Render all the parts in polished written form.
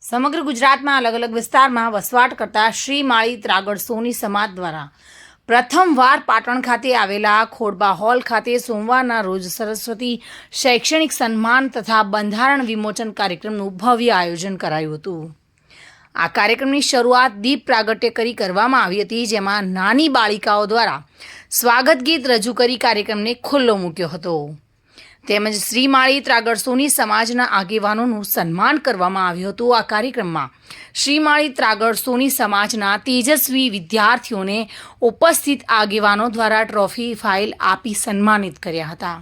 સમગ્ર ગુજરાતમાં અલગ અલગ વિસ્તારમાં વસવાટ કરતા શ્રી માળી ત્રાગડ સોની સમાજ દ્વારા પ્રથમવાર પાટણ ખાતે આવેલા ખોડબા હોલ ખાતે સોમવારના રોજ સરસ્વતી શૈક્ષણિક સન્માન તથા બંધારણ વિમોચન કાર્યક્રમનું ભવ્ય આયોજન કરાયું હતું। આ કાર્યક્રમની શરૂઆત દીપ પ્રાગટ્ય કરી કરવામાં આવી હતી, જેમાં નાની બાળિકાઓ દ્વારા સ્વાગત ગીત રજૂ કરી કાર્યક્રમને ખુલ્લો મૂક્યો હતો। તેમજ શ્રી માળી ત્રાગડ સોની સમાજના આગેવાનોનું સન્માન કરવામાં આવ્યું હતું। આ કાર્યક્રમમાં શ્રી માળી ત્રાગડ સોની સમાજના તેજસ્વી વિદ્યાર્થીઓને ઉપસ્થિત આગેવાનો દ્વારા ટ્રોફી ફાઇલ આપી સન્માનિત કર્યા હતા।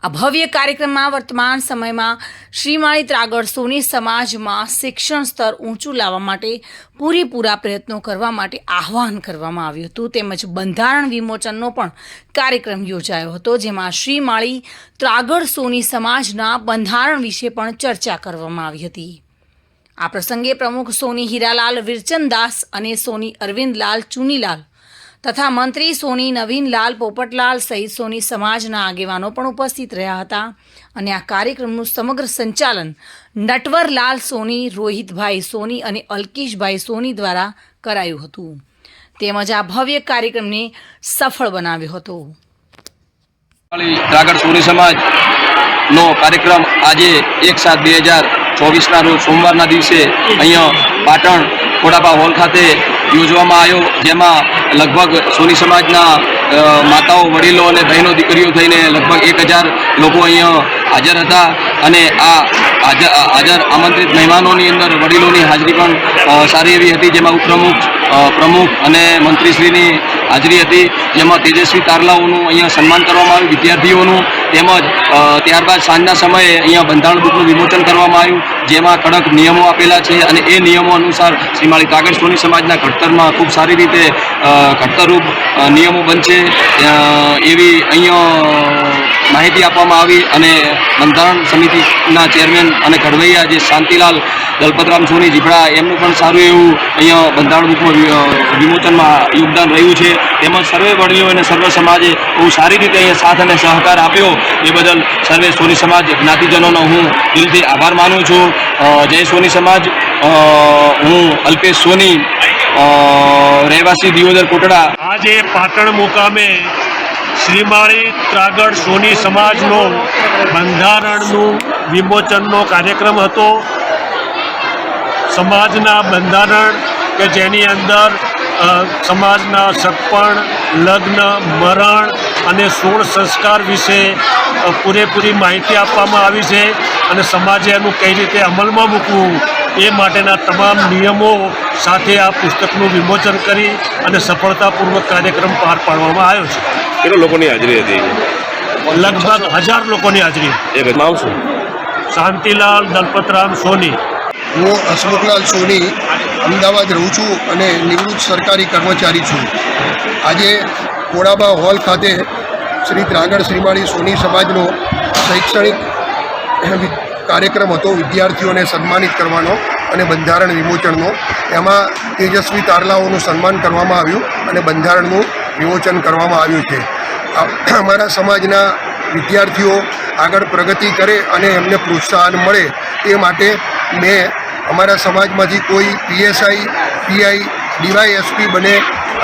આ ભવ્ય કાર્યક્રમમાં વર્તમાન સમયમાં શ્રી માળી ત્રાગડ સોની સમાજમાં શિક્ષણ સ્તર ઊંચું લાવવા માટે પૂરેપૂરા પ્રયત્નો કરવા માટે આહ્વાન કરવામાં આવ્યું હતું। તેમજ બંધારણ વિમોચનનો પણ કાર્યક્રમ યોજાયો હતો, જેમાં શ્રી માળી ત્રાગડ સોની સમાજના બંધારણ વિશે પણ ચર્ચા કરવામાં આવી હતી। આ પ્રસંગે પ્રમુખ સોની હીરાલાલ વિરચંદાસ અને સોની અરવિંદલાલ ચુનીલાલ તથા મંત્રી સોની નવીનલાલ પોપટલાલ સહિત સોની સમાજના આગેવાનો પણ ઉપસ્થિત રહ્યા હતા અને આ કાર્યક્રમનું સમગ્ર સંચાલન નટવરલાલ સોની, રોહિતભાઈ સોની અને અલ્કેશભાઈ સોની દ્વારા કરાયું હતું। તેમજ આ ભવ્ય કાર્યક્રમને સફળ બનાવ્યો હતો। ત્રાગડ સોની સમાજનો કાર્યક્રમ આજે 1/7/2024ના રોજ સોમવારના દિવસે અહીંયા પાટણ ખોડાબા હોલ ખાતે યોજવામાં આવ્યો, જેમાં લગભગ સોની સમાજના માતાઓ, વડીલો અને બહેનો, દીકરીઓ થઈને લગભગ 1000 લોકો અહીંયા હાજર હતા અને આ હાજર આમંત્રિત મહેમાનોની અંદર વડીલોની હાજરી પણ સારી એવી હતી, જેમાં ઉપપ્રમુખ, પ્રમુખ અને મંત્રીશ્રીની હાજરી હતી, જેમાં તેજસ્વી તારલાઓનું અહીંયા સન્માન કરવામાં આવ્યું, વિદ્યાર્થીઓનું, તેમજ ત્યારબાદ સાંજના સમયે અહીંયા બંધારણ બુકનું વિમોચન કરવામાં આવ્યું, જેમાં કડક નિયમો આપેલા છે અને એ નિયમો અનુસાર શ્રી માળી ત્રાગડ સોની સમાજના ઘડતરમાં ખૂબ સારી રીતે ઘડતરરૂપ નિયમો બનશે એવી અહીંયા માહિતી આપવામાં આવી અને બંધારણ સમિતિના ચેરમેન અને ઘડવૈયા જે શાંતિલાલ દલપતરામ સોની જીભડા, એમનું પણ સારું એવું અહીંયા બંધારણ બુકમાં વિમોચનમાં યોગદાન રહ્યું છે। તેમજ સર્વે વડીલો અને સર્વ સમાજે બહુ સારી રીતે અહીંયા સાથ અને સહકાર આપ્યો, એ બદલ સર્વે સોની સમાજ જ્ઞાતિજનોનો હું દિલથી આભાર માનું છું। જય સોની સમાજ। હું અલ્પેશ સોની, રહેવાસી દિયોદર કોટડા। આજે પાટણ મુકામે શ્રી માળી ત્રાગડ સોની સમાજનો બંધારણનું વિમોચનનો કાર્યક્રમ હતો। સમાજના બંધારણ કે જેની અંદર સમાજના સગપણ, લગ્ન, મરણ અને 16 સંસ્કાર વિશે પૂરેપૂરી માહિતી આપવામાં આવી છે અને સમાજે એનું કઈ રીતે અમલમાં મૂકવું એ માટેના તમામ નિયમો સાથે આ પુસ્તકનું વિમોચન કરી અને સફળતાપૂર્વક કાર્યક્રમ પાર પાડવામાં આવ્યો છે। કેટલા લોકોની હાજરી હતી? લગભગ 1000 લોકોની હાજરી। એક નામ શું? શાંતિલાલ દલપતરામ સોની। હું હસમુખલાલ સોની અમદાવાદ રહું છું અને નિવૃત્ત સરકારી કર્મચારી છું। આજે ખોડાબા હોલ ખાતે શ્રી ત્રાગડ શ્રી માળી સોની સમાજનો શૈક્ષણિક કાર્યક્રમ હતો, વિદ્યાર્થીઓને સન્માનિત કરવાનો અને બંધારણ વિમોચનનો। એમાં તેજસ્વી તારલાઓનું સન્માન કરવામાં આવ્યું અને બંધારણનું વિમોચન કરવામાં આવ્યું છે। અમારા સમાજના વિદ્યાર્થીઓ આગળ પ્રગતિ કરે અને એમને પ્રોત્સાહન મળે એ માટે મેં અમારા સમાજમાંથી કોઈ PSI, PI, DYSP બને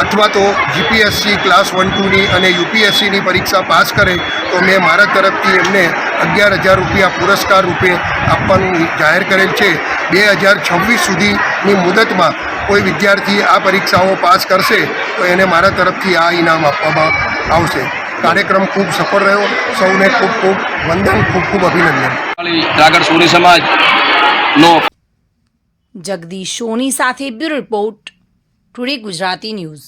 અથવા તો GPSC ક્લાસ 1-2ની અને UPSCની પરીક્ષા પાસ કરે તો મેં મારા તરફથી એમને 11,000 રૂપિયા પુરસ્કાર રૂપે આપવાનું જાહેર કરેલ છે। 2026 સુધીની મુદતમાં કોઈ વિદ્યાર્થી આ પરીક્ષાઓ પાસ કરશે તો એને મારા તરફથી આ ઇનામ આપવામાં આવશે। કાર્યક્રમ ખૂબ સફળ રહ્યો। સૌને ખૂબ ખૂબ વંદન, ખૂબ ખૂબ અભિનંદન। ત્રાગડ સોની સમાજનો જગદીશ સોની સાથે bureau report, today Gujarati news.